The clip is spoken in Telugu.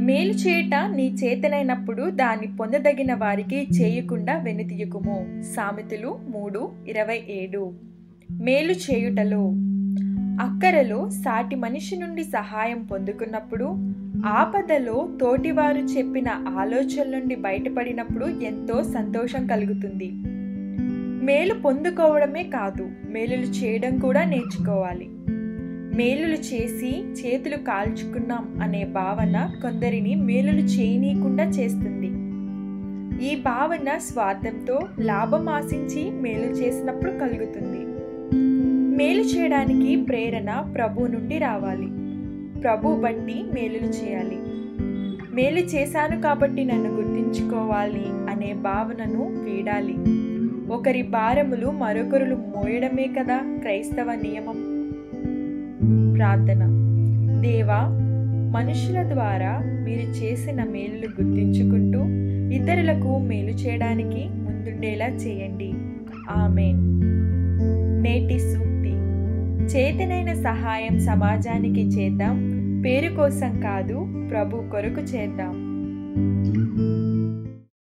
మేలు చేయుట నీ చేతనైనప్పుడు దాన్ని పొందదగిన వారికి చేయకుండా వెనుతీయకుము. సామెతలు 3:27. మేలు చేయుటలో అక్కరలో సాటి మనిషి నుండి సహాయం పొందుకున్నప్పుడు, ఆపదలో తోటివారు చెప్పిన ఆలోచన నుండి బయటపడినప్పుడు ఎంతో సంతోషం కలుగుతుంది. మేలు పొందుకోవడమే కాదు, మేలులు చేయడం కూడా నేర్చుకోవాలి. మేలులు చేసి చేతులు కాల్చుకున్నాం అనే భావన కొందరిని మేలులు చేయనీయకుండా చేస్తుంది. ఈ భావన స్వార్థంతో లాభం ఆశించి మేలు చేసినప్పుడు కలుగుతుంది. మేలు చేయడానికి ప్రేరణ ప్రభు నుండి రావాలి. ప్రభు బట్టి మేలులు చేయాలి. మేలు చేశాను కాబట్టి నన్ను గుర్తించుకోవాలి అనే భావనను వీడాలి. ఒకరి భారములు మరొకరులు మోయడమే కదా క్రైస్తవ నియమం. ప్రార్థన. దేవా, మనుషుల ద్వారా మీరు చేసిన మేలులు గుర్తించుకుంటూ ఇతరులకు మేలు చేయడానికి ముందుండేలా చేయండి. ఆమేన్. నేటి సూక్తి. చేతనైన సహాయం సమాజానికి చేద్దాం, పేరు కోసం కాదు, ప్రభు కొరకు చేద్దాం.